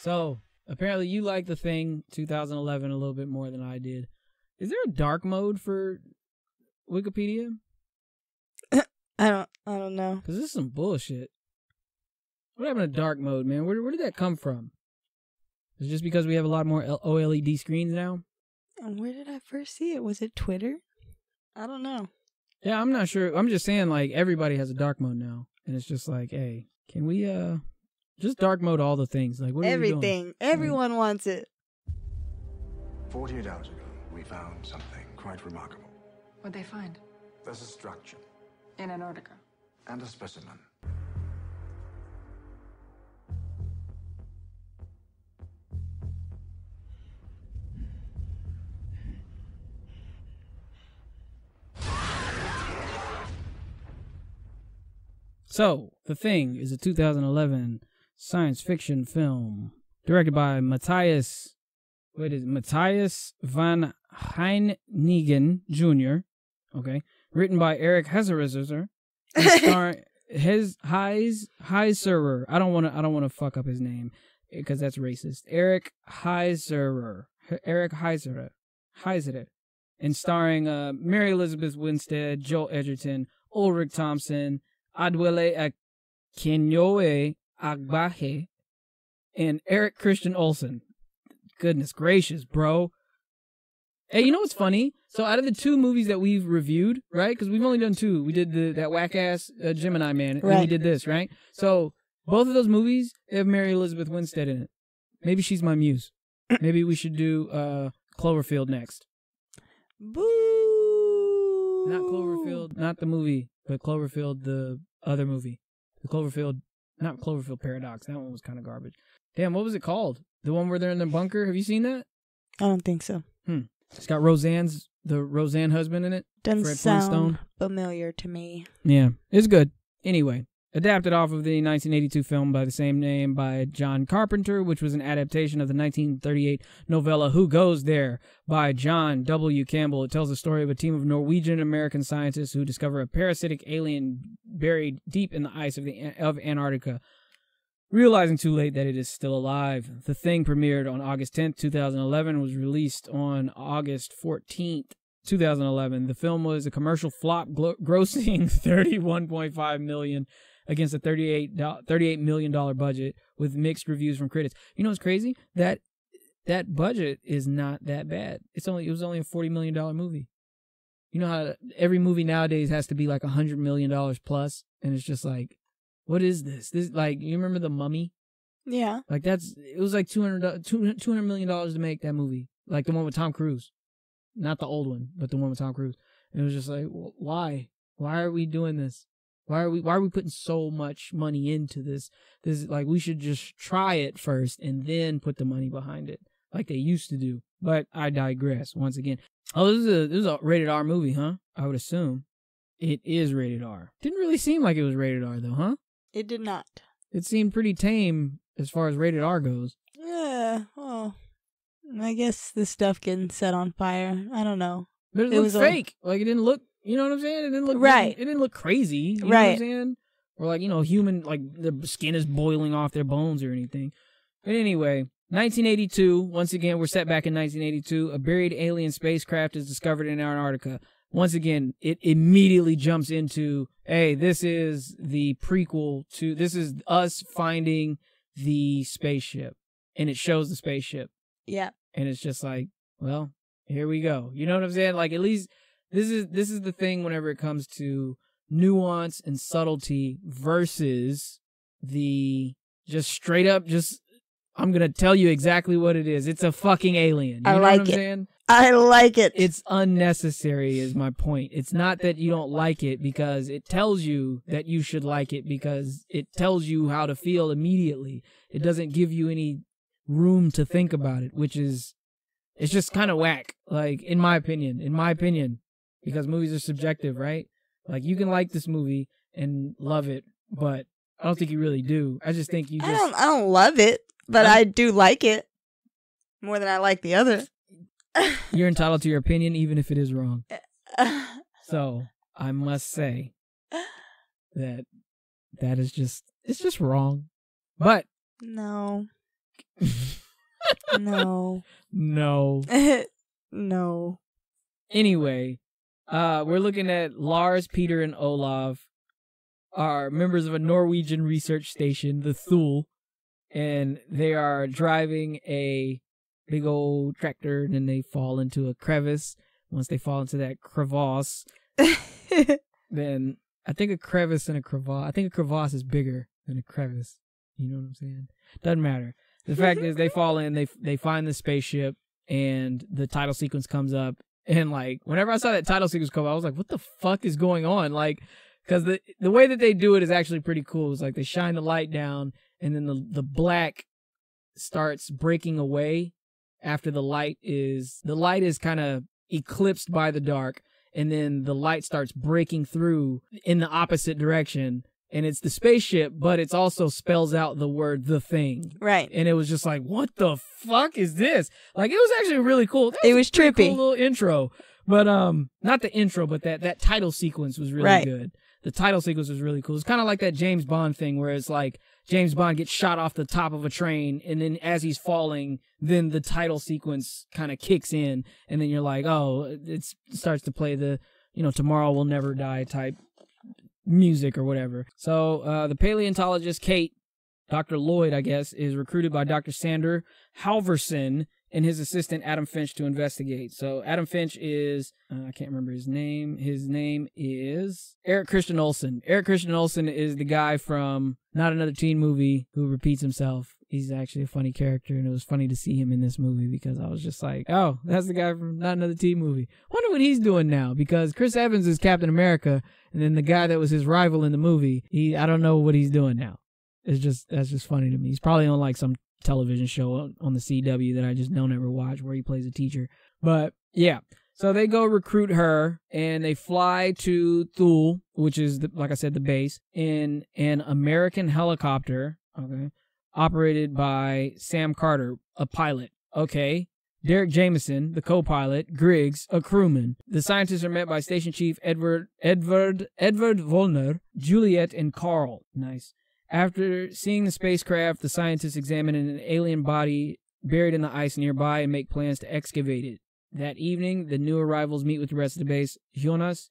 So, apparently you like The Thing 2011 a little bit more than I did. Is there a dark mode for Wikipedia? I don't know. Because this is some bullshit. What happened to dark mode, man? Where did that come from? Is it just because we have a lot more OLED screens now? And where did I first see it? Was it Twitter? I don't know. Yeah, I'm not sure. I'm just saying, like, everybody has a dark mode now. And it's just like, hey, can we just dark mode all the things? Like, what are we doing? Everything. Everyone wants it. 48 hours ago, we found something quite remarkable. What'd they find? There's a structure. In Antarctica. And a specimen. So, The Thing is a 2011 science fiction film directed by Matthias van Heiningen Jr. Okay, written by Eric Heiserer, and starring Heiserer. I don't want to fuck up his name because that's racist. Eric Heiserer, and starring Mary Elizabeth Winstead, Joel Edgerton, Ulrich Thompson, Adwele Akinyoe Agbaje, and Eric Christian Olsen. Goodness gracious, bro. Hey, you know what's funny? So out of the 2 movies that we've reviewed, right? Because we've only done 2. We did that whack-ass Gemini Man, and we did this, right? So both of those movies have Mary Elizabeth Winstead in it. Maybe she's my muse. Maybe we should do Cloverfield next. Boo! Not Cloverfield, not the movie, but Cloverfield, the other movie. The Cloverfield, not Cloverfield Paradox. That one was kind of garbage. Damn, what was it called? The one where they're in the bunker? Have you seen that? I don't think so. It's got the Roseanne husband in it. Doesn't Fred sound Flintstone. familiar to me. Yeah, it's good. Anyway, adapted off of the 1982 film by the same name by John Carpenter, which was an adaptation of the 1938 novella Who Goes There by John W. Campbell. It tells the story of a team of Norwegian-American scientists who discover a parasitic alien buried deep in the ice of Antarctica, realizing too late that it is still alive. The Thing premiered on August 10th, 2011, was released on August 14th, 2011. The film was a commercial flop, grossing $31.5 million against a $38 million budget, with mixed reviews from critics. You know what's crazy? That budget is not that bad. It was only a $40 million movie. You know how every movie nowadays has to be like $100 million plus, and it's just like, what is this? This, like, you remember The Mummy? Yeah. Like, it was like $200 million to make that movie. Like the one with Tom Cruise. Not the old one, but the one with Tom Cruise. And it was just like, why? Why are we doing this? Why are we putting so much money into this? Like, we should just try it first and then put the money behind it, like they used to do. But I digress once again. Oh, this is a rated R movie, huh? I would assume. It is rated R. Didn't really seem like it was rated R though, huh? It did not. It seemed pretty tame as far as rated R goes. Yeah, well, I guess the stuff getting set on fire. I don't know. But it looked fake. Like, it didn't look, you know what I'm saying? It didn't look right. It didn't look crazy. You know what I'm saying? Or like, human, like the skin is boiling off their bones or anything. But anyway, 1982, once again, we're set back in 1982. A buried alien spacecraft is discovered in Antarctica. Once again, it immediately jumps into, hey, this is the prequel to, this is us finding the spaceship. And it shows the spaceship. Yeah. And it's just like, well, here we go. You know what I'm saying? Like, at least this is the thing whenever it comes to nuance and subtlety versus the just straight up, I'm going to tell you exactly what it is. It's a fucking alien. You know what I'm saying? I like it. It's unnecessary is my point. It's not that you don't like it because it tells you that you should like it because it tells you how to feel immediately. It doesn't give you any room to think about it, which is, it's just kind of whack. Like, in my opinion, because movies are subjective, right? Like, you can like this movie and love it, but I don't think you really do. I just think you just... I don't love it, but I do like it more than I like the other. You're entitled to your opinion, even if it is wrong. So, I must say that is just, it's just wrong. But... No. No. No. No. Anyway, we're looking at Lars, Peter, and Olav are members of a Norwegian research station, the Thule, and they are driving a big old tractor, and then they fall into a crevice. Once they fall into that crevasse, then I think a crevice and a crevasse. I think a crevasse is bigger than a crevice. You know what I'm saying? Doesn't matter. The fact is, they fall in. They find the spaceship, and the title sequence comes up. And like, whenever I saw that title sequence come up, I was like, "What the fuck is going on?" Like, because the way that they do it is actually pretty cool. It's like they shine the light down, and then the black starts breaking away after the light is kind of eclipsed by the dark, and then the light starts breaking through in the opposite direction, and it's the spaceship, but it's also spells out the word "the thing." Right. And it was just like, what the fuck is this? Like, it was actually really cool. It was a pretty trippy. cool little intro, but not the intro, but that title sequence was really Right. good. The title sequence was really cool. It's kind of like that James Bond thing where it's like James Bond gets shot off the top of a train, and then as he's falling, then the title sequence kind of kicks in, and then you're like, oh, it starts to play the, Tomorrow Will Never Die type music or whatever. So the paleontologist Kate, Dr. Lloyd, I guess, is recruited by Dr. Sander Halvorsen and his assistant Adam Finch to investigate. So Adam Finch is, I can't remember his name. His name is Eric Christian Olsen. Eric Christian Olsen is the guy from Not Another Teen Movie who repeats himself. He's actually a funny character, and it was funny to see him in this movie because I was just like, oh, that's the guy from Not Another Teen Movie. Wonder what he's doing now, because Chris Evans is Captain America, and then the guy that was his rival in the movie, I don't know what he's doing now. That's just funny to me. He's probably on like some television show on the CW that I just don't ever watch where he plays a teacher. But yeah, so they go recruit her, and they fly to Thule, which is, like I said, the base, in an American helicopter, okay, operated by Sam Carter, a pilot. Okay. Derek Jameson, the co-pilot, Griggs, a crewman. The scientists are met by Station Chief Edward Volner, Juliet, and Carl. Nice. After seeing the spacecraft, the scientists examine an alien body buried in the ice nearby and make plans to excavate it. That evening, the new arrivals meet with the rest of the base, Jonas,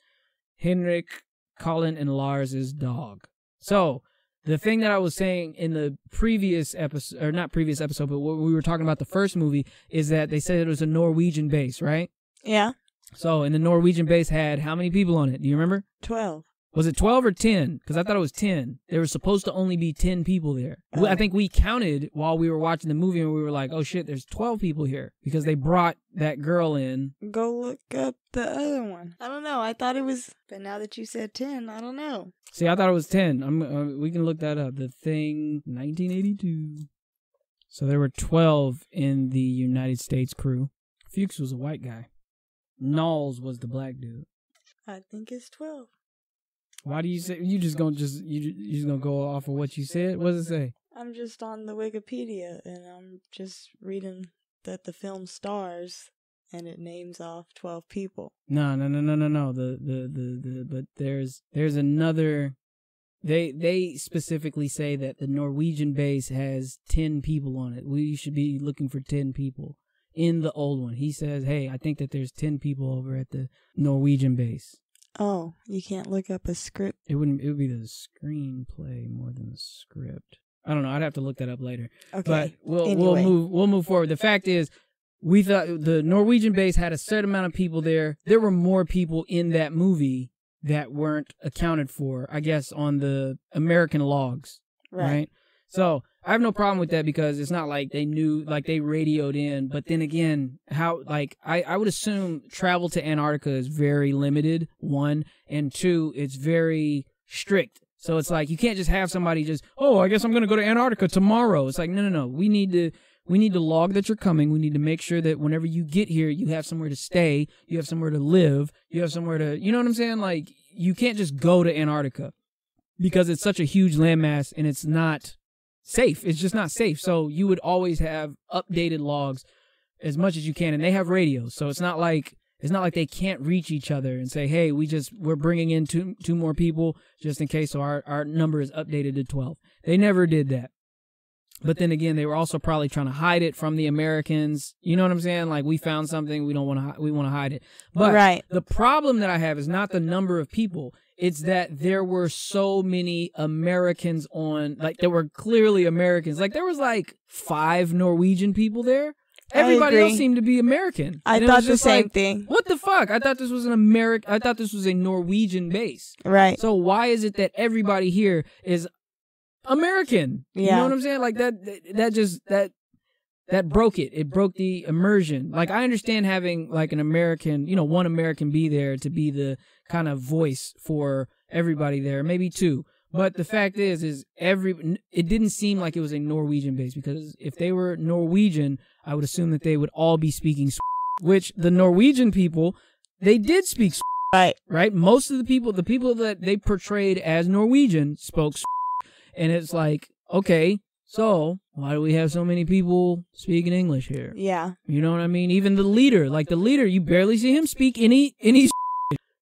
Henrik, Colin, and Lars' dog. So, the thing that I was saying in the previous episode, or not previous episode, but what we were talking about the first movie, is that they said it was a Norwegian base, right? Yeah. So, and the Norwegian base had how many people on it? Do you remember? 12. Was it 12 or 10? Because I thought it was 10. There was supposed to only be 10 people there. I think we counted while we were watching the movie, and we were like, oh shit, there's 12 people here. Because they brought that girl in. Go look up the other one. I don't know. I thought it was, but now that you said 10, I don't know. See, I thought it was 10. We can look that up. The Thing, 1982. So there were 12 in the United States crew. Fuchs was a white guy. Knowles was the black dude. I think it's 12. Why do you say you just gonna go off of what you said? What does it say? I'm just on the Wikipedia, and I'm just reading that the film stars, and it names off 12 people. No. But there's another. They specifically say that the Norwegian base has 10 people on it. We should be looking for 10 people in the old one. He says, hey, I think that there's 10 people over at the Norwegian base. Oh, you can't look up a script? It would be the screenplay more than the script. I don't know. I'd have to look that up later. Okay. But Anyway. we'll move forward. The fact is, we thought the Norwegian base had a certain amount of people there. There were more people in that movie that weren't accounted for, I guess, on the American logs. Right? So I have no problem with that, because it's not like they knew, like they radioed in. But then again, I would assume travel to Antarctica is very limited, one, and two, it's very strict. So it's like you can't just have somebody just, oh, I guess I'm going to go to Antarctica tomorrow. It's like, no. We need to log that you're coming. We need to make sure that whenever you get here, you have somewhere to stay, you have somewhere to live, you have somewhere to, you know what I'm saying? Like, you can't just go to Antarctica because it's such a huge landmass and it's not safe. It's just not safe. So you would always have updated logs as much as you can, and they have radios. So it's not like they can't reach each other and say, hey, we're bringing in two more people just in case. So our number is updated to 12. They never did that. But then again, they were also probably trying to hide it from the Americans. You know what I'm saying? Like, we found something, we want to hide it. But the problem that I have is not the number of people. It's that there were so many Americans on, like, there were clearly Americans. Like, there was like 5 Norwegian people there. Everybody else seemed to be American. I thought the same thing. What the fuck? I thought this was I thought this was a Norwegian base. Right. So why is it that everybody here is American? Yeah. You know what I'm saying? Like that broke it. It broke the immersion. Like, I understand having like an American, you know, one American be there to be the kind of voice for everybody there, maybe 2. But the fact is it didn't seem like it was a Norwegian base, because if they were Norwegian, I would assume that they would all be speaking, which the Norwegian people, they did speak, right? Most of the people that they portrayed as Norwegian spoke, and it's like, okay, so why do we have so many people speaking English here? Yeah. You know what I mean? Even the leader, you barely see him speak any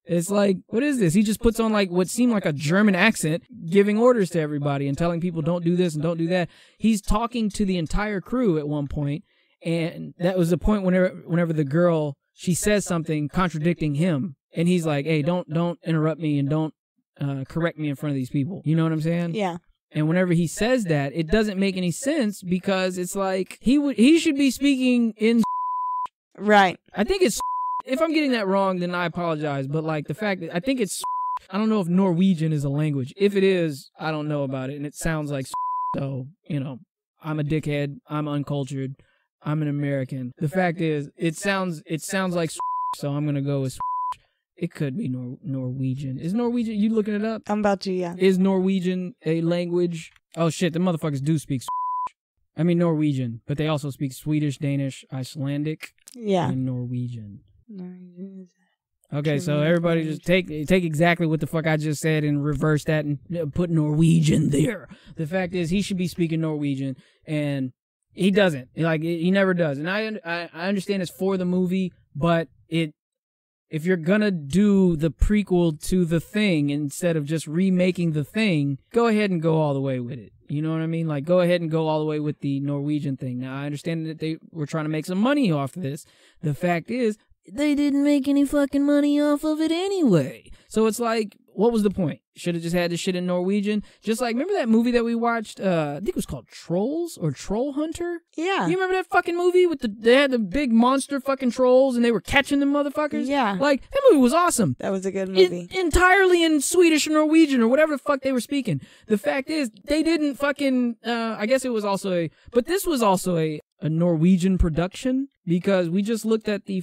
It's like, what is this? He just puts on like what seemed like a German accent, giving orders to everybody and telling people don't do this and don't do that. He's talking to the entire crew at one point, and that was the point whenever the girl, she says something contradicting him, and he's like, hey, don't interrupt me and don't correct me in front of these people. You know what I'm saying? Yeah. And whenever he says that, it doesn't make any sense, because it's like he should be speaking in right. I think it's, if I'm getting that wrong, then I apologize. But like the fact that I think it's, I don't know if Norwegian is a language. If it is, I don't know about it, and it sounds like, so, you know, I'm a dickhead, I'm uncultured, I'm an American. The fact is, it sounds like, so I'm gonna go with. It could be Norwegian. Is Norwegian? You looking it up? I'm about to, yeah. Is Norwegian a language? Oh shit, the motherfuckers do speak. I mean Norwegian, but they also speak Swedish, Danish, Icelandic, and Norwegian. Okay, so everybody just take exactly what the fuck I just said and reverse that and put Norwegian there. The fact is, he should be speaking Norwegian, and he doesn't. Like, he never does. And I understand it's for the movie, but if you're gonna do the prequel to The Thing instead of just remaking The Thing, go ahead and go all the way with it. You know what I mean? Like, go ahead and go all the way with the Norwegian thing. Now, I understand that they were trying to make some money off of this. The fact is, they didn't make any fucking money off of it anyway. So it's like, what was the point? Should have just had this shit in Norwegian. Just like, remember that movie that we watched? I think it was called Trolls or Troll Hunter? Yeah. You remember that fucking movie with they had the big monster fucking trolls and they were catching them motherfuckers? Yeah. Like, that movie was awesome. That was a good movie. Entirely in Swedish or Norwegian or whatever the fuck they were speaking. The fact is, they didn't fucking, I guess it was also but this was also a Norwegian production, because we just looked at the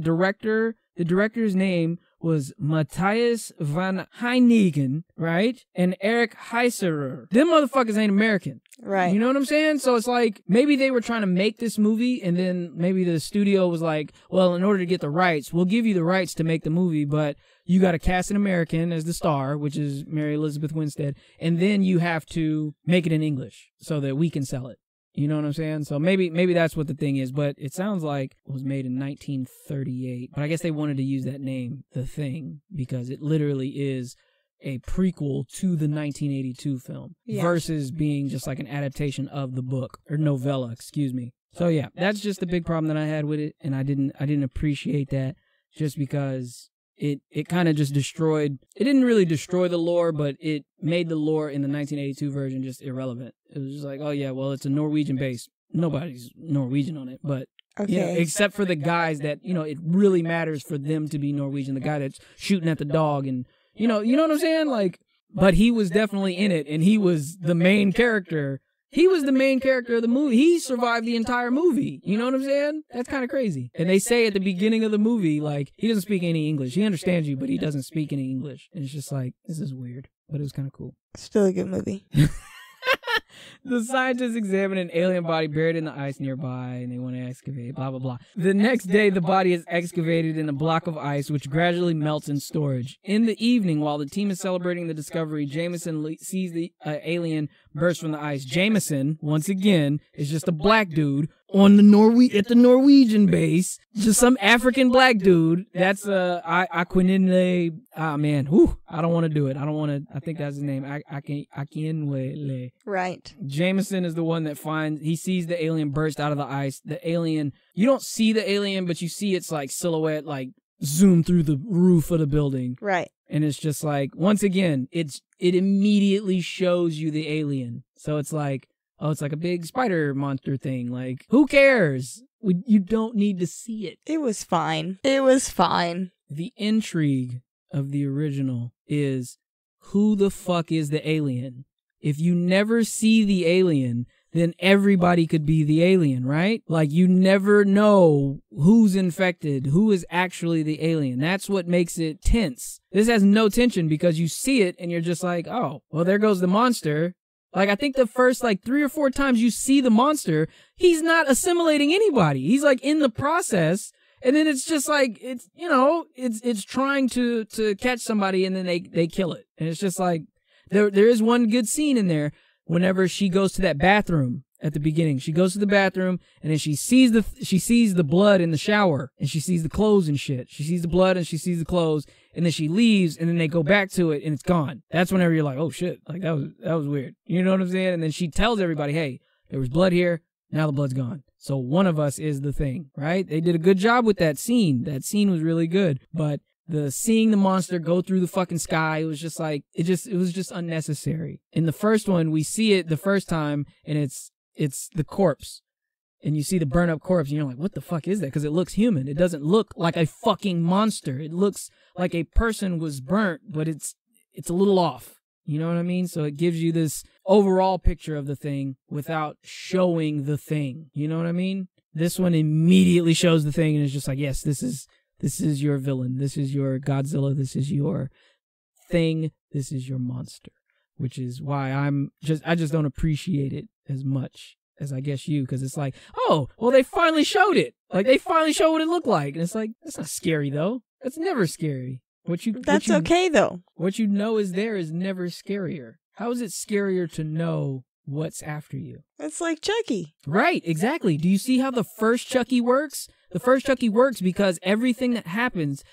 director. The director's name was Matthias van Heinigen, right? And Eric Heiserer. Them motherfuckers ain't American. Right. You know what I'm saying? So it's like, maybe they were trying to make this movie, and then maybe the studio was like, well, in order to get the rights, we'll give you the rights to make the movie, but you got to cast an American as the star, which is Mary Elizabeth Winstead, and then you have to make it in English so that we can sell it. You know what I'm saying? So maybe that's what the thing is, but it sounds like it was made in 1938. But I guess they wanted to use that name, The Thing, because it literally is a prequel to the 1982 film versus being just like an adaptation of the book, or novella, excuse me. So yeah, that's just the big problem that I had with it, and I didn't appreciate that, just because it kind of just destroyed, it didn't really destroy the lore, but it made the lore in the 1982 version just irrelevant. It was just like, oh yeah, well, it's a Norwegian base. Nobody's Norwegian on it, but yeah, except for the guys that, you know, it really matters for them to be Norwegian. The guy that's shooting at the dog, and you know what I'm saying? Like, but he was definitely in it, and he was the main character. He was the main character of the movie. He survived the entire movie. You know what I'm saying? That's kind of crazy. And they say at the beginning of the movie, like, he doesn't speak any English. He understands you, but he doesn't speak any English. And it's just like, this is weird, but it was kind of cool. Still a good movie. The scientists examine an alien body buried in the ice nearby, and they want to excavate, blah, blah, blah. The next day, the body is excavated in a block of ice, which gradually melts in storage. In the evening, while the team is celebrating the discovery, Jameson sees the alien burst from the ice. Jameson, once again, is just a black dude on the at the Norwegian base, just some African black dude. That's Akinwele. Ah man, I don't want to do it. I think that's his name. Akinwele. Right. Jameson is the one that he sees the alien burst out of the ice. The alien, you don't see the alien, but you see its like silhouette like zoom through the roof of the building. Right. And it's just like, once again, it immediately shows you the alien. So it's like, oh, it's like a big spider monster thing. Like, who cares? You don't need to see it. It was fine. It was fine. The intrigue of the original is, who the fuck is the alien? If you never see the alien, then everybody could be the alien, right? Like, you never know who's infected, who is actually the alien. That's what makes it tense. This has no tension because you see it and you're just like, oh, well, there goes the monster. Like, I think the first, like, 3 or 4 times you see the monster, he's not assimilating anybody. He's, like, in the process. And then it's just like, it's, you know, it's trying to catch somebody and then they kill it. And it's just like, there is one good scene in there. Whenever she goes to that bathroom at the beginning, she goes to the bathroom and then she sees the blood in the shower and she sees the clothes and shit. She sees the blood and she sees the clothes and then she leaves and then they go back to it and it's gone. That's whenever you're like, oh shit, like that was weird. You know what I'm saying? And then she tells everybody, hey, there was blood here. Now the blood's gone. So one of us is the thing, right? They did a good job with that scene. That scene was really good, but seeing the monster go through the fucking sky, it was just like, it was just unnecessary. In the first one, we see it the first time and it's the corpse and you see the burn up corpse and you're like, what the fuck is that? Cause it looks human. It doesn't look like a fucking monster. It looks like a person was burnt, but it's a little off. You know what I mean? So it gives you this overall picture of the thing without showing the thing. You know what I mean? This one immediately shows the thing and it's just like, yes, this is your villain. This is your Godzilla. This is your thing. This is your monster, which is why I just don't appreciate it as much as I guess you, because it's like, oh, well, they finally showed it. Like, they finally showed what it looked like. And it's like, that's not scary, though. That's never scary. That's okay, though. What you know is there is never scarier. How is it scarier to know what's after you? It's like Chucky. Right, exactly. Do you see how the first Chucky works? The first Chucky works because everything that happens,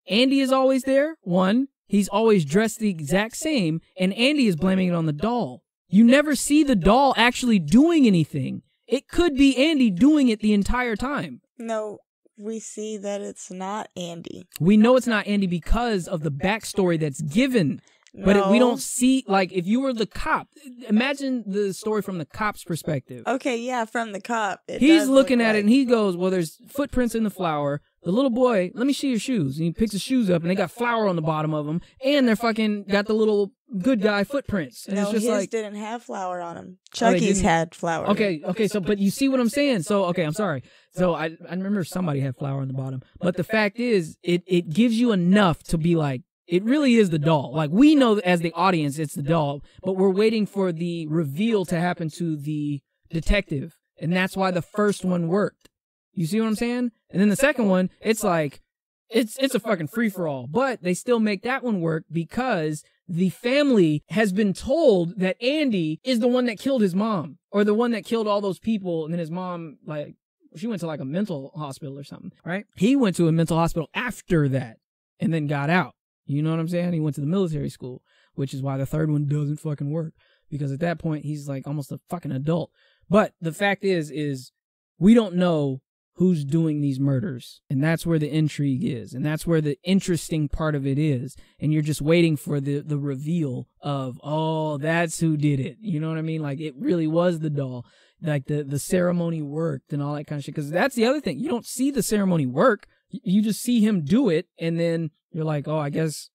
Andy is always there, one, he's always dressed the exact same, and Andy is blaming it on the doll. You never see the doll actually doing anything. It could be Andy doing it the entire time. No, we see that it's not Andy. We know it's not Andy because of the backstory that's given. But we don't see, like, if you were the cop, imagine the story from the cop's perspective. Okay, yeah, from the cop. He's looking at it and he goes, well, there's footprints in the flour. The little boy, let me see your shoes. And he picks his shoes up and they got flour on the bottom of them. And they're fucking got the little good guy footprints. And it's just his like, didn't have flour on him. Chucky's had flour. Okay, so, but you see what I'm saying? So, okay, I'm sorry. So I remember somebody had flour on the bottom. But the fact is, it gives you enough to be like, it really is the doll. Like, we know as the audience it's the doll, but we're waiting for the reveal to happen to the detective. And that's why the first one worked. You see what I'm saying? And then the second one, it's like, it's a fucking free-for-all. But they still make that one work because the family has been told that Andy is the one that killed his mom, or the one that killed all those people. And then his mom, like, she went to like a mental hospital or something, right? He went to a mental hospital after that and then got out. You know what I'm saying? He went to the military school, which is why the third one doesn't fucking work. Because at that point, he's like almost a fucking adult. But the fact is we don't know who's doing these murders. And that's where the intrigue is. And that's where the interesting part of it is. And you're just waiting for the reveal of, oh, that's who did it. You know what I mean? Like, it really was the doll. Like, the ceremony worked and all that kind of shit. Because that's the other thing. You don't see the ceremony work. You just see him do it. And then you're like, oh, I guess,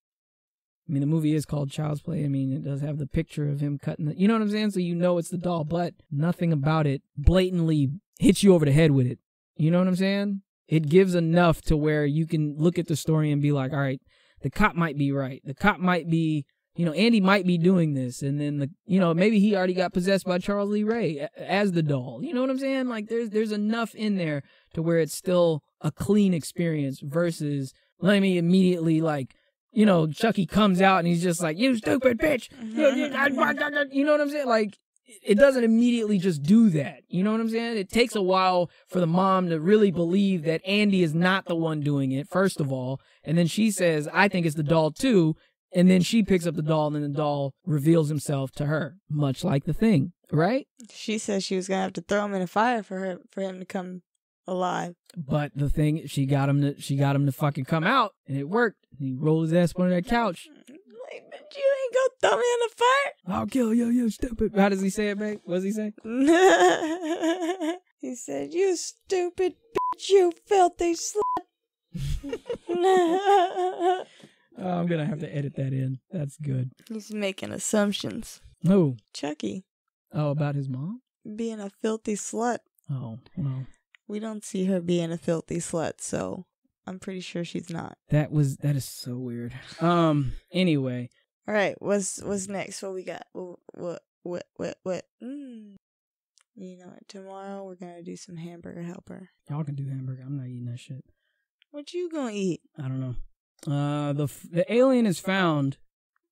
I mean, the movie is called Child's Play. I mean, it does have the picture of him cutting you know what I'm saying? So you know it's the doll, but nothing about it blatantly hits you over the head with it. You know what I'm saying? It gives enough to where you can look at the story and be like, all right, the cop might be right. The cop might be, you know, Andy might be doing this. And then, maybe he already got possessed by Charles Lee Ray as the doll. You know what I'm saying? Like, there's enough in there to where it's still a clean experience versus, let me immediately, like, Chucky comes out and he's just like, you stupid bitch. You know what I'm saying? Like, it doesn't immediately just do that. You know what I'm saying? It takes a while for the mom to really believe that Andy is not the one doing it, first of all. And then she says, I think it's the doll too. And then she picks up the doll, and then the doll reveals himself to her, much like The Thing, right? She said she was going to have to throw him in a fire for him to come alive. But The Thing, she got him to fucking come out, and it worked. And he rolled his ass up under that couch. Like, but you ain't gonna throw me in the fire? I'll kill you, you stupid. How does he say it, babe? What does he say? He said, you stupid bitch, you filthy slut. Oh, I'm gonna have to edit that in. That's good. He's making assumptions. Who? Chucky. Oh, about his mom? Being a filthy slut. Oh, well. We don't see her being a filthy slut, so I'm pretty sure she's not. That is so weird. Anyway. All right, what's next? What we got? What? You know what? Tomorrow we're gonna do some hamburger helper. Y'all can do hamburger. I'm not eating that shit. What you gonna eat? I don't know. The alien is found.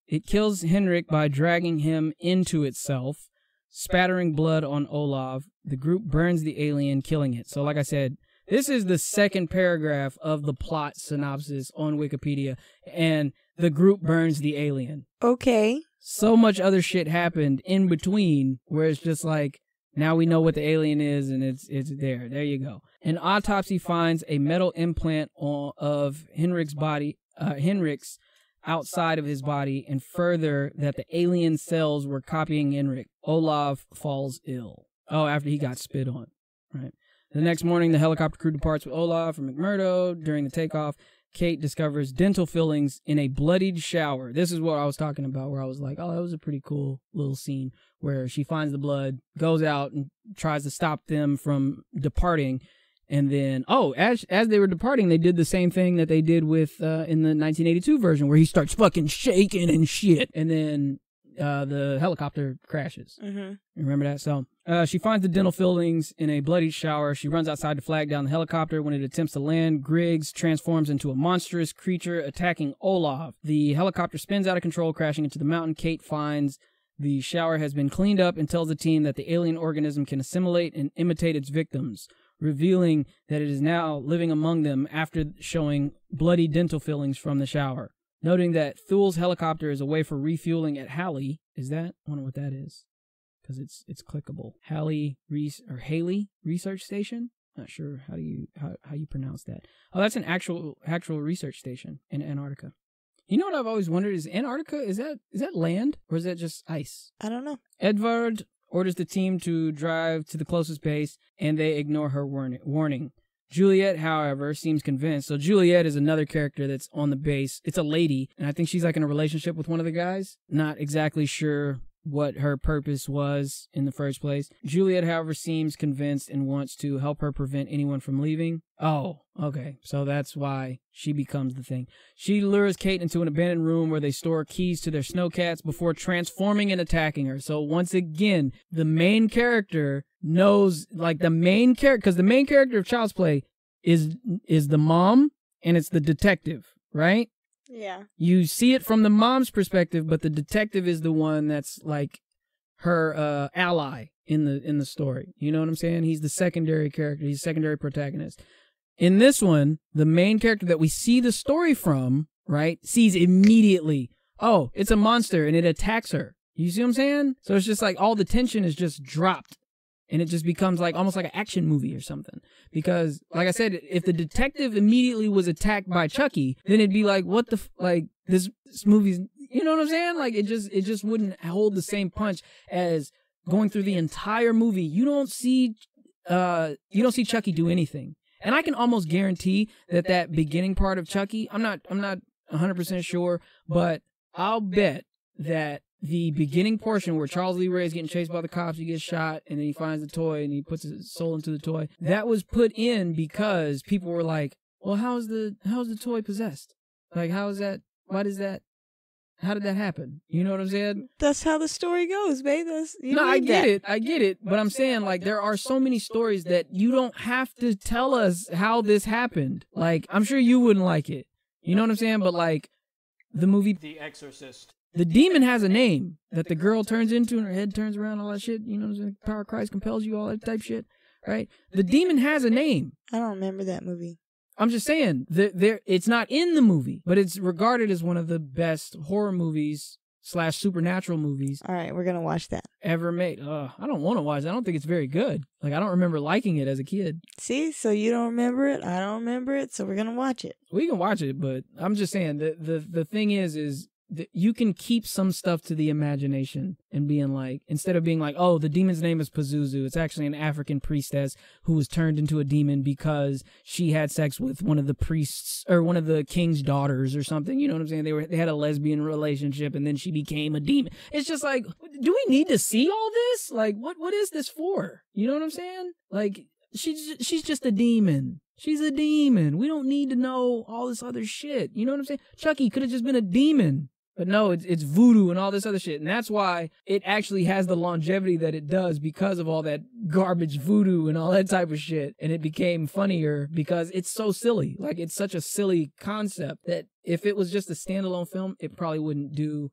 It kills Henrik by dragging him into itself, spattering blood on Olav. The group burns the alien, killing it. So like I said, this is the second paragraph of the plot synopsis on Wikipedia, and the group burns the alien. Okay. So much other shit happened in between where it's just like, now we know what the alien is, and it's there. There you go. An autopsy finds a metal implant of Henrik's body, Henrik's outside of his body, and further that the alien cells were copying Henrik. Olav falls ill. Oh, after he got spit on. Right. The next morning, the helicopter crew departs with Olav from McMurdo. During the takeoff, Kate discovers dental fillings in a bloodied shower. This is what I was talking about, where I was like, oh, that was a pretty cool little scene where she finds the blood, goes out and tries to stop them from departing. And then, as they were departing, they did the same thing that they did with in the 1982 version, where he starts fucking shaking and shit. And then the helicopter crashes. Mm-hmm. Remember that? So she finds the dental fillings in a bloody shower. She runs outside to flag down the helicopter. When it attempts to land, Griggs transforms into a monstrous creature attacking Olav. The helicopter spins out of control, crashing into the mountain. Kate finds the shower has been cleaned up and tells the team that the alien organism can assimilate and imitate its victims, revealing that it is now living among them after showing bloody dental fillings from the shower. Noting that Thul's helicopter is away for refueling at Halley. Is that? I wonder what that is. Because it's clickable. Halley Research Station? Not sure how you pronounce that. Oh, that's an actual research station in Antarctica. You know what I've always wondered is Antarctica, is that land or is that just ice? I don't know. Edvard orders the team to drive to the closest base, and they ignore her warning. Juliet, however, seems convinced. So Juliet is another character that's on the base. It's a lady, and I think she's like in a relationship with one of the guys. Not exactly sure what her purpose was in the first place. Juliet, however, seems convinced and wants to help her prevent anyone from leaving. Oh, okay. So that's why she becomes the thing. She lures Kate into an abandoned room where they store keys to their snowcats before transforming and attacking her. So once again, the main character knows, like the main character, because the main character of Child's Play is the mom and it's the detective, right? Yeah. You see it from the mom's perspective, but the detective is the one that's like her ally in the story. You know what I'm saying? He's the secondary character. He's the secondary protagonist. In this one, the main character that we see the story from, right, sees immediately, oh, it's a monster and it attacks her. You see what I'm saying? So it's just like all the tension is just dropped. And it just becomes like almost like an action movie or something. Because, like I said, if the detective immediately was attacked by Chucky, then it'd be like, what the like this movie's, you know what I'm saying? Like it just wouldn't hold the same punch as going through the entire movie. You don't see Chucky do anything. And I can almost guarantee that beginning part of Chucky, I'm not 100% sure, but I'll bet that the beginning portion where Charles Lee Ray is getting chased by the cops, he gets shot, and then he finds the toy and he puts his soul into the toy. That was put in because people were like, well, how's the toy possessed? Like, how is that? How did that happen? You know what I'm saying? That's how the story goes, babe. I get it. But I'm saying, like, there are so many stories that you don't have to tell us how this happened. Like, I'm sure you wouldn't like it. You know what I'm saying? But, like, the movie The Exorcist. The demon has a name that the girl turns into and her head turns around, all that shit. You know what I'm saying? Power of Christ compels you, all that type shit, right? The demon has a name. I don't remember that movie. I'm just saying, it's not in the movie, but it's regarded as one of the best horror movies / supernatural movies. All right, we're going to watch that. Ever made. I don't want to watch it. I don't think it's very good. Like, I don't remember liking it as a kid. See? So you don't remember it, I don't remember it, so we're going to watch it. We can watch it, but I'm just saying, the thing is that you can keep some stuff to the imagination and being like, instead of being like, oh, the demon's name is Pazuzu, it's actually an African priestess who was turned into a demon because she had sex with one of the priests or one of the king's daughters or something. You know what I'm saying? They had a lesbian relationship and then she became a demon. It's just like, do we need to see all this? Like, what is this for? You know what I'm saying? Like, she's just a demon. She's a demon. We don't need to know all this other shit. You know what I'm saying? Chucky could have just been a demon. But no, it's voodoo and all this other shit. And that's why it actually has the longevity that it does, because of all that garbage voodoo and all that type of shit. And it became funnier because it's so silly. Like, it's such a silly concept that if it was just a standalone film, it probably wouldn't do.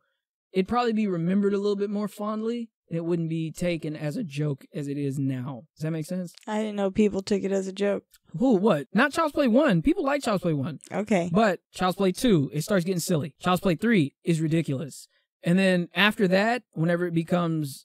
It'd probably be remembered a little bit more fondly. And it wouldn't be taken as a joke as it is now. Does that make sense? I didn't know people took it as a joke. Who? What? Not Child's Play 1. People like Child's Play 1. Okay. But Child's Play 2, it starts getting silly. Child's Play 3 is ridiculous. And then after that, whenever it becomes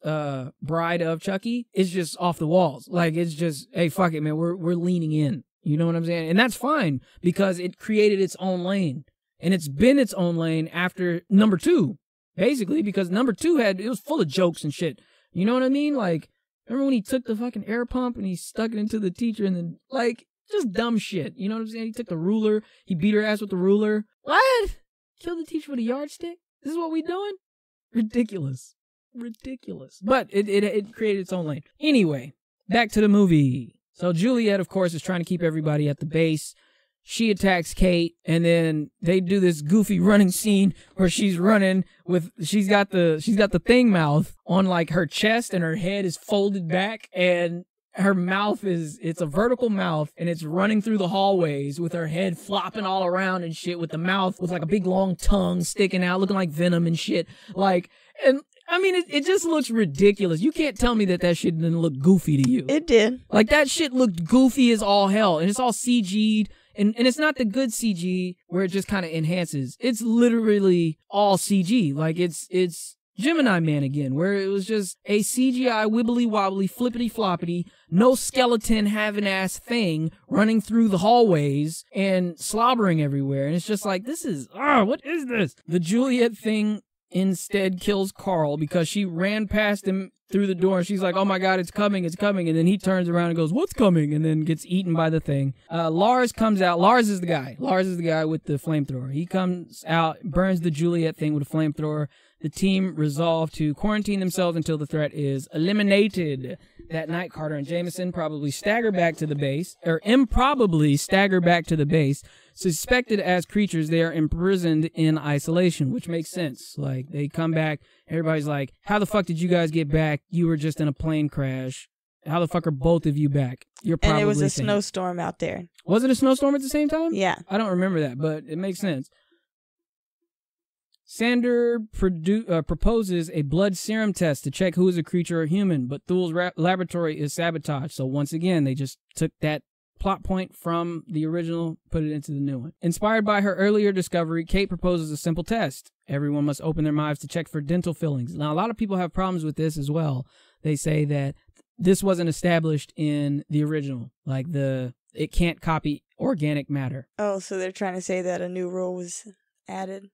Bride of Chucky, it's just off the walls. Like, it's just, hey, fuck it, man. We're leaning in. You know what I'm saying? And that's fine because it created its own lane. And it's been its own lane after number 2. Basically, because number 2 it was full of jokes and shit. You know what I mean? Like, remember when he took the fucking air pump and he stuck it into the teacher and then, like, just dumb shit. You know what I'm saying? He took the ruler. He beat her ass with the ruler. What? Killed the teacher with a yardstick? This is what we doing? Ridiculous. Ridiculous. But it created its own lane. Anyway, back to the movie. So Juliet, of course, is trying to keep everybody at the base. She attacks Kate, and then they do this goofy running scene where she's running with, she's got the thing mouth on like her chest and her head is folded back and her mouth it's a vertical mouth and it's running through the hallways with her head flopping all around and shit with the mouth with like a big long tongue sticking out looking like venom and shit. Like, and I mean, it just looks ridiculous. You can't tell me that shit didn't look goofy to you. It did. Like, that shit looked goofy as all hell and it's all CG'd. And it's not the good CG where it just kind of enhances. It's literally all CG. Like, it's Gemini Man again, where it was just a CGI wibbly wobbly, flippity floppity, no skeleton having ass thing running through the hallways and slobbering everywhere. And it's just like, this is, what is this? The Juliet thing instead kills Carl because she ran past him through the door and she's like, oh my god, it's coming. And then he turns around and goes, what's coming? And then gets eaten by the thing. Lars comes out. Lars is the guy with the flamethrower. He comes out, burns the Juliet thing with a flamethrower. The team resolve to quarantine themselves until the threat is eliminated. That night, Carter and Jameson probably stagger back to the base, or improbably stagger back to the base. Suspected as creatures, they are imprisoned in isolation, which makes sense. Like, they come back, everybody's like, how the fuck did you guys get back? You were just in a plane crash. How the fuck are both of you back? You're probably And it was a snowstorm out there. Was it a snowstorm at the same time? Yeah. I don't remember that, but it makes sense. Sander proposes a blood serum test to check who is a creature or human, but Thul's laboratory is sabotaged. So once again, they just took that plot point from the original, put it into the new one. Inspired by her earlier discovery, Kate proposes a simple test. Everyone must open their mouths to check for dental fillings. Now, a lot of people have problems with this as well. They say that this wasn't established in the original. Like, it can't copy organic matter. Oh, so they're trying to say that a new rule was added?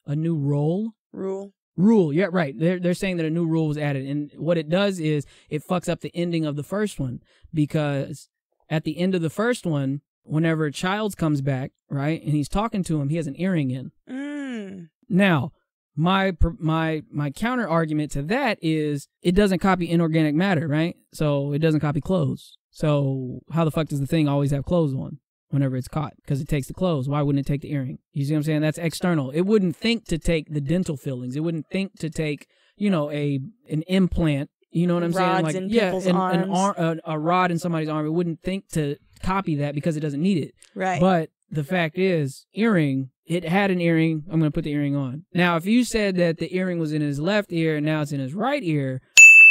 A new rule? Rule, yeah, right. They're saying that a new rule was added. And what it does is it fucks up the ending of the first one. Because at the end of the first one, whenever Childs comes back, right, and he's talking to him, he has an earring in. Now, my counter argument to that is it doesn't copy inorganic matter, right? So it doesn't copy clothes. So how the fuck does the thing always have clothes on whenever it's caught? Because it takes the clothes. Why wouldn't it take the earring? You see what I'm saying? That's external. It wouldn't think to take the dental fillings. It wouldn't think to take, an implant. You know what I'm saying? Rods in people's arms. A rod in somebody's arm. It wouldn't think to copy that because it doesn't need it. Right. But the fact is, earring it had an earring. I'm going to put the earring on. Now, if you said that the earring was in his left ear and now it's in his right ear,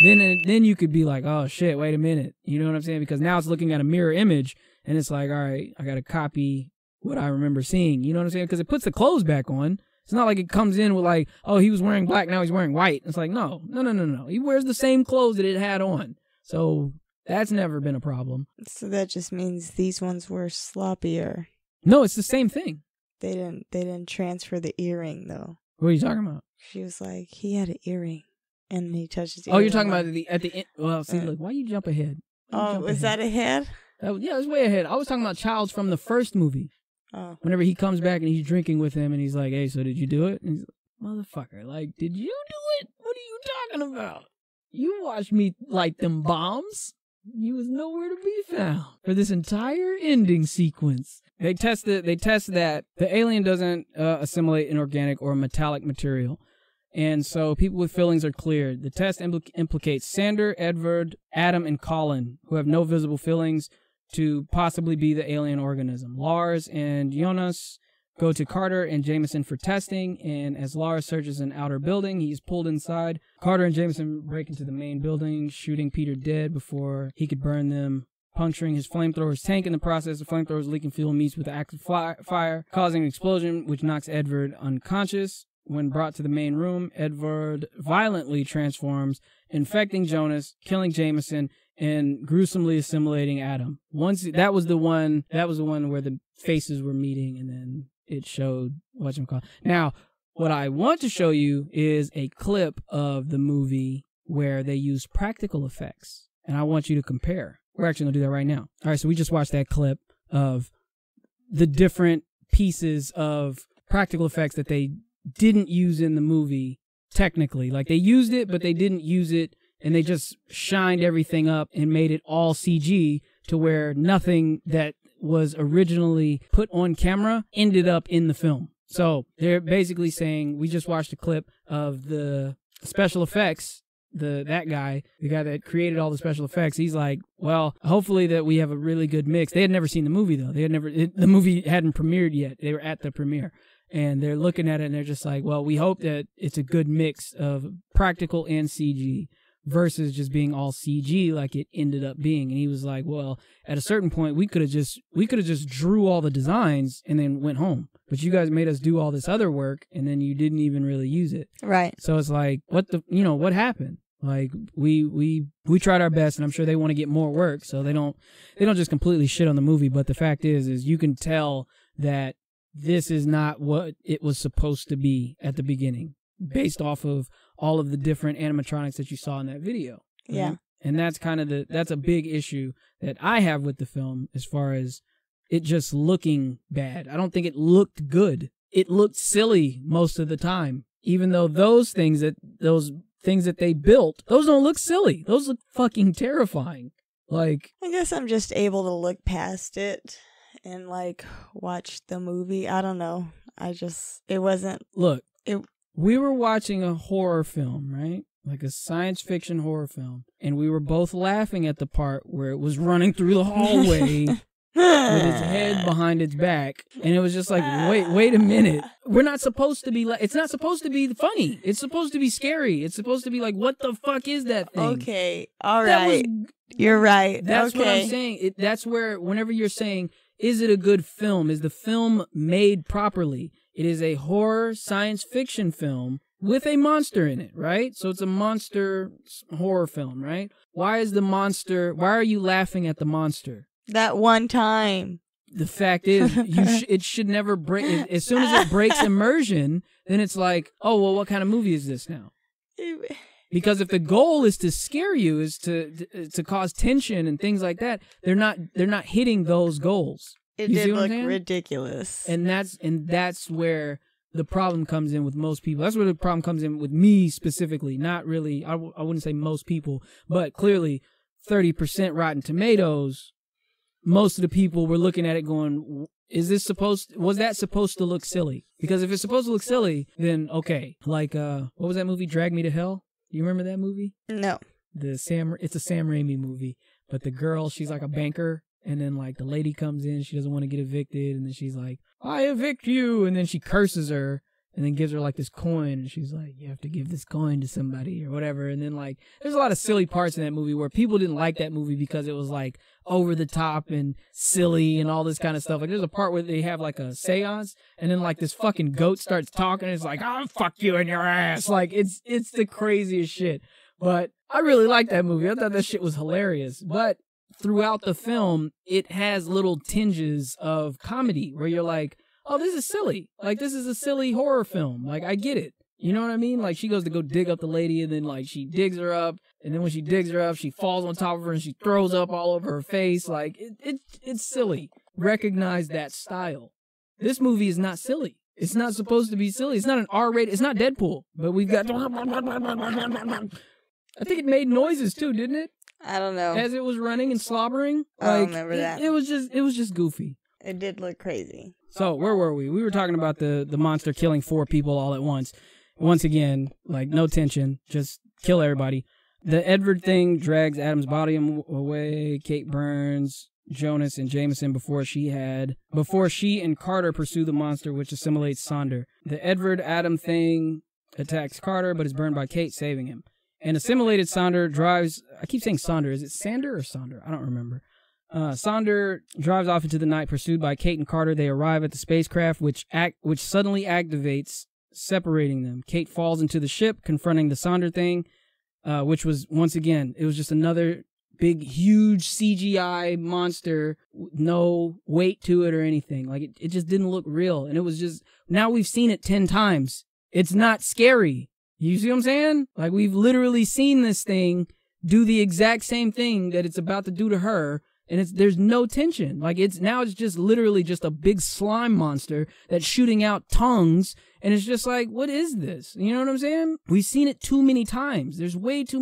then you could be like, oh shit, wait a minute. You know what I'm saying? Because now it's looking at a mirror image and it's like, all right, I got to copy what I remember seeing. You know what I'm saying? Because it puts the clothes back on. It's not like it comes in with like, oh, he was wearing black, now he's wearing white. It's like, no. He wears the same clothes that it had on. So that's never been a problem. So that just means these ones were sloppier. No, it's the same thing. They didn't transfer the earring though. What are you talking about? She was like, he had an earring, and he touched his. Oh, you're talking about at the end. Well, see, look, why you jump ahead? Was that ahead? Yeah, it's way ahead. I was talking about Childs from the first movie. Oh. Whenever he comes back and he's drinking with him, and he's like, "Hey, so did you do it?" And he's like, "Motherfucker, like, did you do it? What are you talking about? You watched me light them bombs. You was nowhere to be found for this entire ending sequence." They test that the alien doesn't assimilate an organic or metallic material. And so people with feelings are cleared. The test implicates Sander, Edward, Adam, and Colin, who have no visible feelings, to possibly be the alien organism. Lars and Jonas go to Carter and Jameson for testing, and as Lars searches an outer building, he's pulled inside. Carter and Jameson break into the main building, shooting Peter dead before he could burn them, puncturing his flamethrower's tank. In the process, the flamethrower's leaking fuel meets with active fire, causing an explosion, which knocks Edward unconscious. When brought to the main room, Edward violently transforms, infecting Jonas, killing Jameson, and gruesomely assimilating Adam. That was the one where the faces were meeting, and then it showed whatchamacallit. Now, what I want to show you is a clip of the movie where they use practical effects, and I want you to compare. We're actually going to do that right now. All right, so we just watched that clip of the different pieces of practical effects that they didn't use in the movie technically. Like, they used it, but they didn't use it, and they just shined everything up and made it all CG to where nothing that was originally put on camera ended up in the film. So they're basically saying, we just watched a clip of the special effects. The guy that created all the special effects, he's like, well, hopefully that we have a really good mix. They had never seen the movie though. The movie hadn't premiered yet. They were at the premiere, and they're looking at it and they're just like, well, we hope that it's a good mix of practical and CG versus just being all CG like it ended up being. And he was like, well, at a certain point we could have just drew all the designs and then went home. But you guys made us do all this other work and then you didn't even really use it. Right. So it's like, what happened? Like, we tried our best, and I'm sure they want to get more work, so they don't just completely shit on the movie. But the fact is you can tell that this is not what it was supposed to be at the beginning, based off of all of the different animatronics that you saw in that video. Right? Yeah. And that's that's a big issue that I have with the film, as far as it just looking bad. I don't think it looked good. It looked silly most of the time, even though those things that they built, those don't look silly. Those look fucking terrifying. Like, I guess I'm just able to look past it and like watch the movie. I don't know. We were watching a horror film, right? Like a science fiction horror film. And we were both laughing at the part where it was running through the hallway with its head behind its back, and it was just like, wait a minute. We're not supposed to be it's not supposed to be funny. It's supposed to be scary. It's supposed to be like, what the fuck is that thing? Okay, all right. You're right. That's okay. what I'm saying. That's where, whenever you're saying, is it a good film? Is the film made properly? It is a horror science fiction film with a monster in it, right? So it's a monster horror film, right? Why are you laughing at the monster? That one time. The fact is, it should never break. As soon as it breaks immersion, then it's like, oh, well, what kind of movie is this now? Because if the goal is to scare you, is to cause tension and things like that, they're not hitting those goals. It did look ridiculous. And that's where the problem comes in with most people. That's where the problem comes in with me specifically. Not really, I wouldn't say most people, but clearly 30% Rotten Tomatoes. Most of the people were looking at it going, was that supposed to look silly? Because if it's supposed to look silly, then okay. Like, what was that movie, Drag Me to Hell? Do you remember that movie? No. It's a Sam Raimi movie, but the girl, she's like a banker, And then like the lady comes in, she doesn't want to get evicted, and then she's like, I evict you, and then she curses her and then gives her like this coin, and she's like, you have to give this coin to somebody or whatever. And then like there's a lot of silly parts in that movie where people didn't like that movie because it was like over the top and silly and all this kind of stuff. Like there's a part where they have like a seance, and then like this fucking goat starts talking, and it's like, I'll fuck you in your ass. Like it's the craziest shit. But I really liked that movie. I thought that shit was hilarious. But throughout the film, it has little tinges of comedy where you're like, oh, this is silly. Like, this is a silly horror film. Like, I get it. You know what I mean? Like, she goes to go dig up the lady, and then, like, she digs her up, and then when she digs her up, she falls on top of her, and she throws up all over her face. Like, it's silly. Recognize that style. This movie is not silly. It's not supposed to be silly. It's not an R-rated. It's not Deadpool. But we've got... I think it made noises, too, didn't it? I don't know. As it was running and slobbering. I don't remember that. It was just goofy. It did look crazy. So, where were we? We were talking about the monster killing 4 people all at once. Once again, like, no tension. Just kill everybody. The Edward thing drags Adam's body away. Kate burns Jonas and Jameson before she and Carter pursue the monster, which assimilates Sonder. The Edward Adam thing attacks Carter, but is burned by Kate, saving him. And assimilated Sonder drives... I keep saying Sonder. Is it Sander or Sonder? I don't remember. Sonder drives off into the night, pursued by Kate and Carter. They arrive at the spacecraft, which suddenly activates, separating them. Kate falls into the ship, confronting the Sonder thing, which was, once again, it was just another big, huge CGI monster, no weight to it or anything. Like, it just didn't look real. And it was just... Now we've seen it 10 times. It's not scary. You see what I'm saying? Like, we've literally seen this thing do the exact same thing that it's about to do to her, and there's no tension. Like, it's just literally just a big slime monster that's shooting out tongues, and it's just like, what is this? You know what I'm saying? We've seen it too many times. There's way too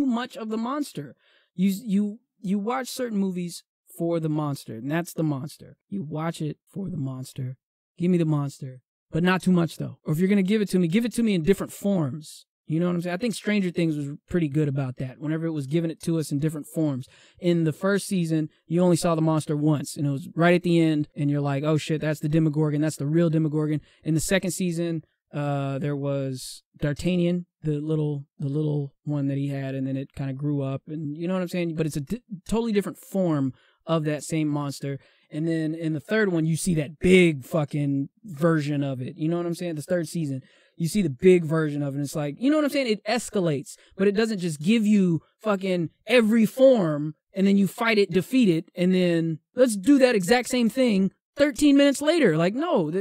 much of the monster. You watch certain movies for the monster, and that's the monster. You watch it for the monster. Give me the monster. But not too much, though. Or if you're going to give it to me in different forms. You know what I'm saying? I think Stranger Things was pretty good about that. Whenever it was giving it to us in different forms. In the first season, you only saw the monster once. And it was right at the end. And you're like, oh shit, that's the Demogorgon. That's the real Demogorgon. In the second season, there was D'Artagnan, the little one that he had. And then it kind of grew up. And you know what I'm saying? But it's a totally different form of that same monster. And then in the third one, you see that big fucking version of it. You know what I'm saying? The third season, you see the big version of it. And it's like, you know what I'm saying? It escalates, but it doesn't just give you fucking every form and then you fight it, defeat it, and then let's do that exact same thing 13 minutes later. Like, no,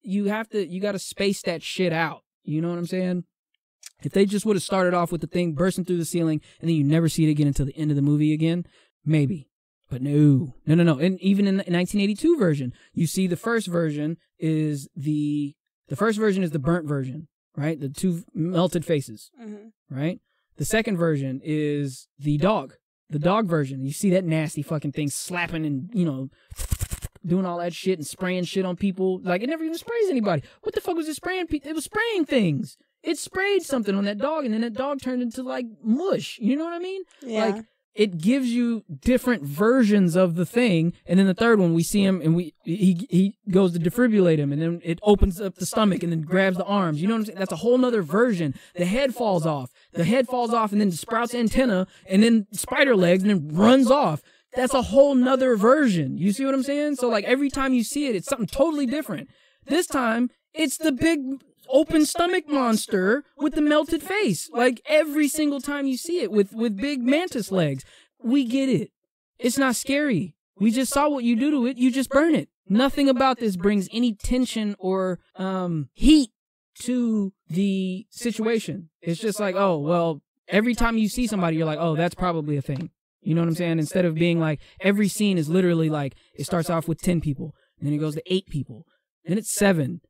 you got to space that shit out. You know what I'm saying? If they just would have started off with the thing bursting through the ceiling and then you never see it again until the end of the movie again, maybe. But no. And even in the 1982 version, you see the first version is the burnt version, right? The 2 melted faces, right? The second version is the dog version. You see that nasty fucking thing slapping and, you know, doing all that shit and spraying shit on people. Like, it never even sprays anybody. What the fuck was it spraying? It was spraying things. It sprayed something on that dog, and then that dog turned into, like, mush. You know what I mean? Yeah. Like, it gives you different versions of the thing, and then the third one, we see him, and he goes to defibrillate him, and then it opens up the stomach, and then grabs the arms. You know what I'm saying? That's a whole nother version. The head falls off, and then sprouts antenna, and then spider legs, and then runs off. That's a whole nother version. You see what I'm saying? So, like, every time you see it, it's something totally different. This time, it's the big open stomach monster with the melted face. Like, every single time you see it with big mantis legs. We get it. It's not scary. We just saw what you do to it. You just burn it. Nothing about this brings any tension or heat to the situation. It's just like, oh, well, every time you see somebody, you're like, oh, that's probably a thing. You know what I'm saying? Instead of being like, every scene is literally like, it starts off with 10 people, and then it goes to 8 people, then it's 7.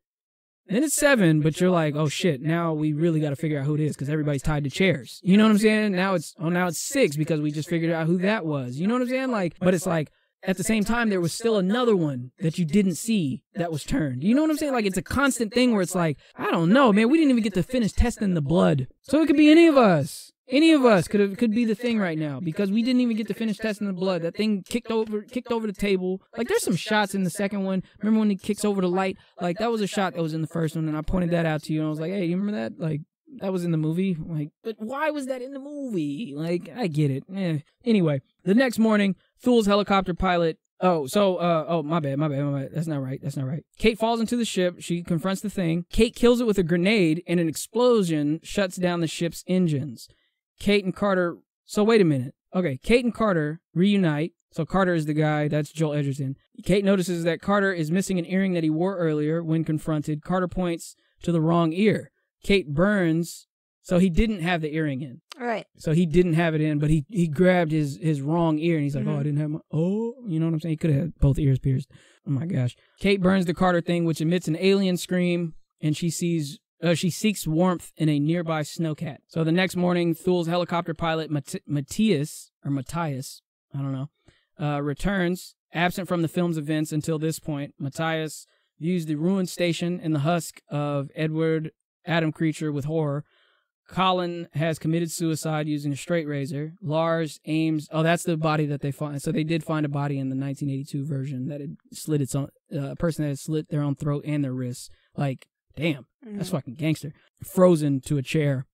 Then it's 7, but you're like, oh shit, now we really got to figure out who it is because everybody's tied to chairs. You know what I'm saying? Now it's 6 because we just figured out who that was. You know what I'm saying? Like, but it's like, at the same time, there was still another one that you didn't see that was turned. You know what I'm saying? Like, it's a constant thing where it's like, I don't know, man, we didn't even get to finish testing the blood. So it could be any of us. Any of us could be the Thing right now because we didn't even get to finish testing the blood. That thing kicked over the table. Like, there's some shots in the second one. Remember when he kicks over the light? Like, that was a shot that was in the first one, and I pointed that out to you, and I was like, hey, you remember that? Like, that was in the movie. Like, but why was that in the movie? Like, I get it. Anyway, the next morning, Thul's helicopter pilot. My bad. That's not right. Kate falls into the ship. She confronts the Thing. Kate kills it with a grenade, and an explosion shuts down the ship's engines. Kate and Carter. So wait a minute. Okay, Kate and Carter reunite. So Carter is the guy. That's Joel Edgerton. Kate notices that Carter is missing an earring that he wore earlier. When confronted, Carter points to the wrong ear. Kate burns. So he didn't have the earring in. Right. So he didn't have it in, but he grabbed his wrong ear, and he's like, oh, I didn't have my... Oh, you know what I'm saying? He could have had both ears pierced. Oh, my gosh. Kate burns the Carter Thing, which emits an alien scream, and she seeks warmth in a nearby snowcat. So the next morning, Thul's helicopter pilot, Matthias, I don't know, returns, absent from the film's events until this point. Matthias views the ruined station and the husk of Edward Adam creature with horror. Colin has committed suicide using a straight razor. Lars aims... Oh, that's the body that they find. So they did find a body in the 1982 version that had slit its own... a person that had slit their own throat and their wrists. Like, damn, that's fucking gangster. Frozen to a chair.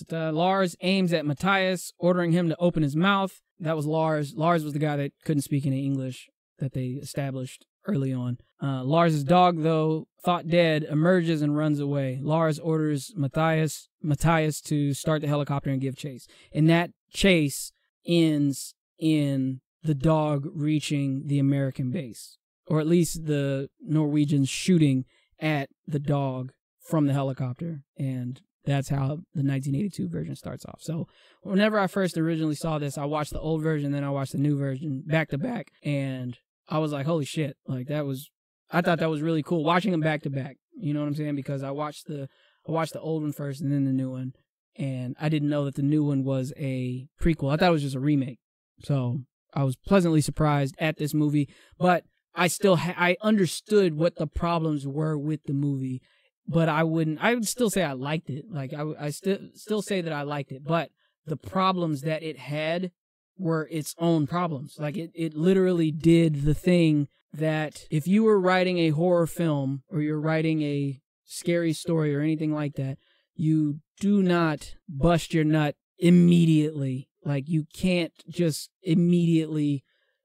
Lars aims at Matthias, ordering him to open his mouth. That was Lars. Lars was the guy that couldn't speak any English that they established early on. Lars's dog, though, thought dead, emerges and runs away. Lars orders Matthias to start the helicopter and give chase. And that chase ends in the dog reaching the American base. Or at least the Norwegians shooting at the dog from the helicopter. And that's how the 1982 version starts off. So whenever I first originally saw this, I watched the old version, then I watched the new version back to back. And I was like, holy shit. Like, I thought that was really cool watching them back to back. You know what I'm saying? Because I watched the old one first and then the new one. And I didn't know that the new one was a prequel. I thought it was just a remake. So I was pleasantly surprised at this movie, but I still, I understood what the problems were with the movie, but I would still say I liked it. Like, I still say that I liked it, but the problems that it had were its own problems. Like, it literally did the thing that if you were writing a horror film or you're writing a scary story or anything like that, you do not bust your nut immediately. Like, you can't just immediately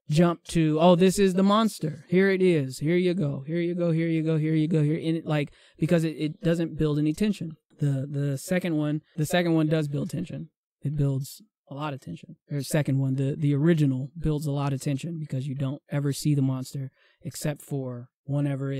jump to, oh, this is the monster. Here it is. Here you go. Here you go. Here you go. Here you go. Here, and it, like, because it doesn't build any tension. The second one does build tension. It builds a lot of tension. The second one, the original, builds a lot of tension because you don't ever see the monster except for whenever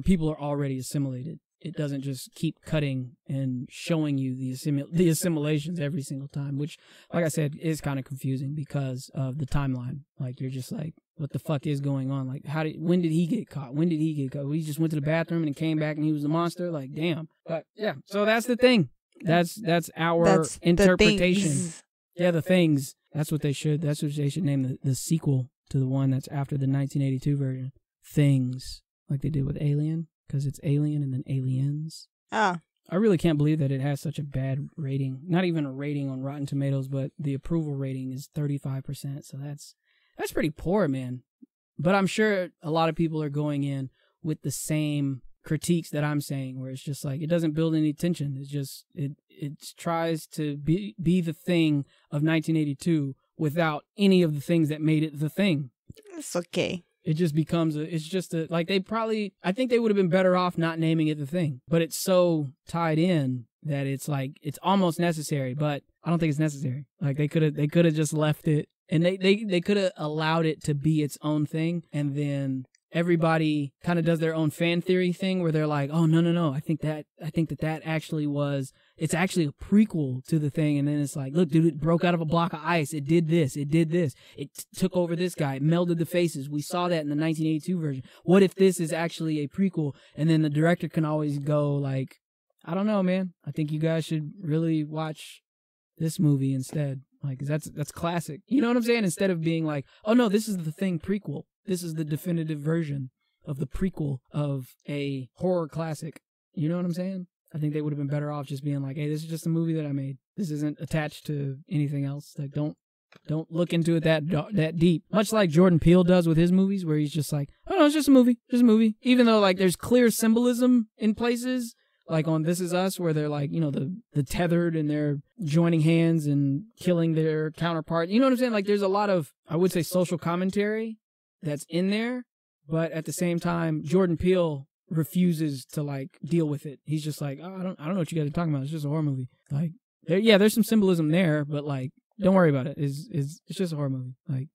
people are already assimilated. It doesn't just keep cutting and showing you the assimilations every single time, which, like I said, is kind of confusing because of the timeline. Like, you're just like, what the fuck is going on? Like, when did he get caught? When did he get caught? He just went to the bathroom and came back and he was the monster? Like, damn. But yeah, so that's the thing. That's our interpretation. Yeah, the things. That's what they should name the sequel to the one that's after the 1982 version. Things, like they did with Alien, because it's Alien and then Aliens. Ah. I really can't believe that it has such a bad rating. Not even a rating on Rotten Tomatoes, but the approval rating is 35%. So that's pretty poor, man. But I'm sure a lot of people are going in with the same critiques that I'm saying, where it's just like, it doesn't build any tension. It's just, it tries to be the thing of 1982 without any of the things that made it the thing. It's okay. It just becomes like I think they would have been better off not naming it the thing, but it's so tied in that it's like, it's almost necessary, but I don't think it's necessary. Like, they could have just left it, and they could have allowed it to be its own thing, and then everybody kind of does their own fan theory thing where they're like, oh, no, I think that actually it's actually a prequel to the thing. And then it's like, look, dude, it broke out of a block of ice. It did this. It took over this guy. It melded the faces. We saw that in the 1982 version. What if this is actually a prequel? And then the director can always go like, I don't know, man. I think you guys should really watch this movie instead. Like, that's classic. You know what I'm saying? Instead of being like, oh no, this is the thing prequel. This is the definitive version of the prequel of a horror classic. You know what I'm saying? I think they would have been better off just being like, hey, this is just a movie that I made. This isn't attached to anything else. Like, don't look into it that deep. Much like Jordan Peele does with his movies, where he's just like, oh no, it's just a movie, Even though like there's clear symbolism in places, like on This Is Us, where they're like, you know, the tethered and they're joining hands and killing their counterpart. You know what I'm saying? Like there's a lot of, I would say, social commentary that's in there, but at the same time, Jordan Peele refuses to like deal with it. He's just like, oh, I don't know what you guys are talking about. It's just a horror movie. Like, there's some symbolism there, but like, don't worry about it. It's just a horror movie. Like,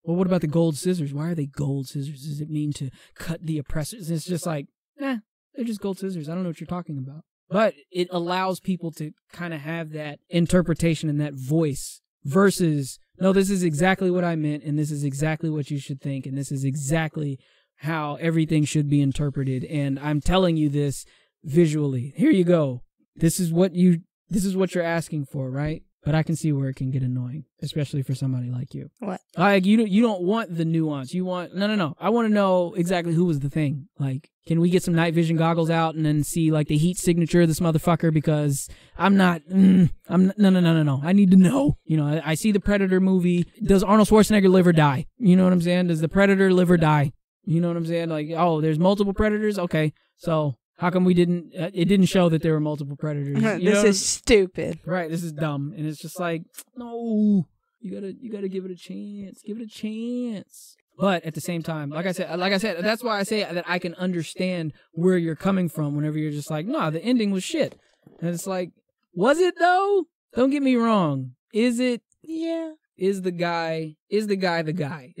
well, what about the gold scissors? Why are they gold scissors? Does it mean to cut the oppressors? It's just like, they're just gold scissors. I don't know what you're talking about. But it allows people to kind of have that interpretation and that voice versus, no, this is exactly what I meant, and this is exactly what you should think, and this is exactly how everything should be interpreted, and I'm telling you this visually. Here you go. This is what you're asking for, right? But I can see where it can get annoying, especially for somebody like you. What? Like you don't want the nuance. You want no. I want to know exactly who was the thing. Like, can we get some night vision goggles out and then see like the heat signature of this motherfucker? Because I'm not. No. I need to know. You know, I see the Predator movie. Does Arnold Schwarzenegger live or die? You know what I'm saying? Does the Predator live or die? You know what I'm saying? Like, oh, there's multiple Predators? Okay. So how come it didn't show that there were multiple Predators? This is stupid. Right. This is dumb. And it's just like, no, you gotta give it a chance. Give it a chance. But at the same time, like I said, that's why I say that I can understand where you're coming from whenever you're just like, nah, the ending was shit. And it's like, was it though? Don't get me wrong. Is it? Yeah. Is the guy the guy?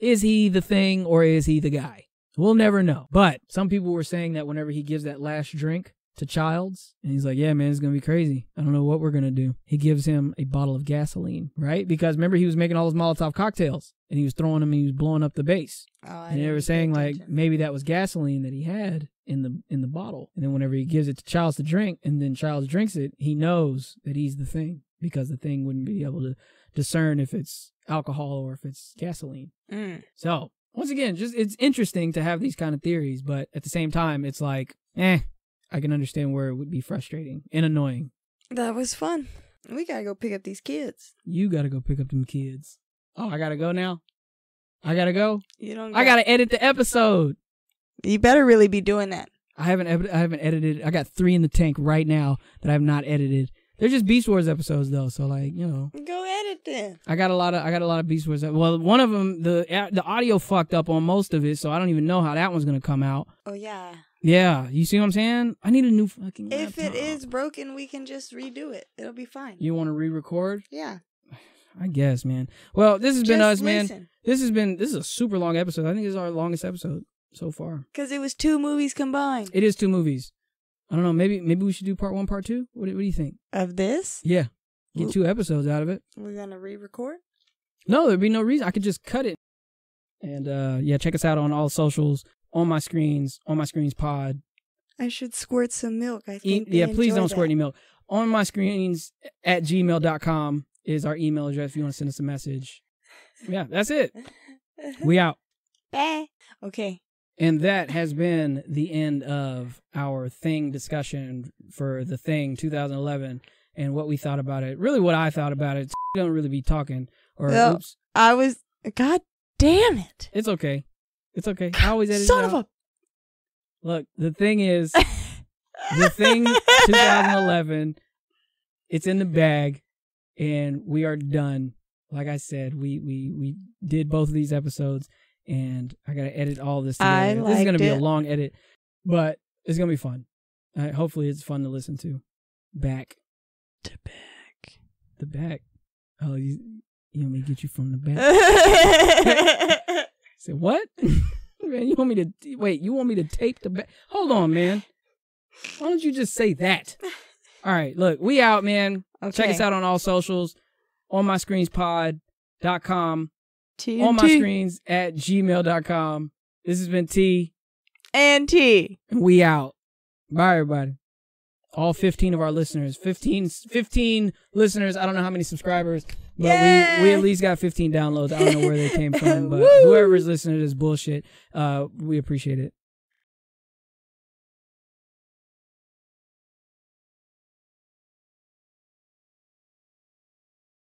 Is he the thing or is he the guy? We'll never know. But some people were saying that whenever he gives that last drink to Childs, and he's like, yeah, man, it's going to be crazy. I don't know what we're going to do. He gives him a bottle of gasoline, right? Because remember, he was making all those Molotov cocktails, and he was throwing them and he was blowing up the base. And they were saying, like, maybe that was gasoline that he had in the bottle. And then whenever he gives it to Childs to drink, and then Childs drinks it, he knows that he's the thing, because the thing wouldn't be able to discern if it's alcohol or if it's gasoline. So once again, just it's interesting to have these kind of theories, but at the same time, it's like, I can understand where it would be frustrating and annoying. That was fun. We gotta go pick up these kids. You gotta go pick up them kids. Oh, I gotta go now? I gotta go? I gotta edit the episode. You better really be doing that. I haven't edited. I got 3 in the tank right now that I have not edited. They're just Beast Wars episodes though, so like, you know. Go edit then. I got a lot of Beast Wars. Well, one of them, the audio fucked up on most of it, so I don't even know how that one's gonna come out. Oh yeah. Yeah, you see what I'm saying? I need a new fucking laptop. If it is broken, we can just redo it. It'll be fine. You want to re-record? Yeah. I guess, man. Well, this has been us, listen. man. This is a super long episode. I think this is our longest episode so far. Because it was 2 movies combined. It is 2 movies. I don't know. Maybe we should do part 1, part 2. What do you think? Of this? Yeah. Get 2 episodes out of it. We're gonna re-record? No, there'd be no reason. I could just cut it. And yeah, check us out on all socials. On My Screens, On My Screens Pod. I should squirt some milk. I think please don't squirt any milk. On My Screens at gmail.com is our email address if you want to send us a message. Yeah, that's it. We out. Bye. Okay. And that has been the end of our Thing discussion for The Thing 2011 and what we thought about it. Really what I thought about it. Don't really be talking. Or oops. God damn it. It's okay. It's okay. I always edit Son it out. of a... Look, the thing is, The Thing 2011, it's in the bag, and we are done. Like I said, we did both of these episodes, and I got to edit all this together. This is going to be a long edit, but it's going to be fun. Hopefully it's fun to listen to. Back. To back. The back. Oh, you want me to get you from the back? Say what? Man, you want me to tape the back? Hold on, man. Why don't you just say that? All right, look, we out, man. Okay. Check us out on all socials. onmyscreenspod.com. TnT. onmyscreens at gmail.com. This has been T. And T. And we out. Bye, everybody. All 15 of our listeners. 15 listeners. I don't know how many subscribers. But we at least got 15 downloads. I don't know where they came from, but whoever's listening to this bullshit, we appreciate it.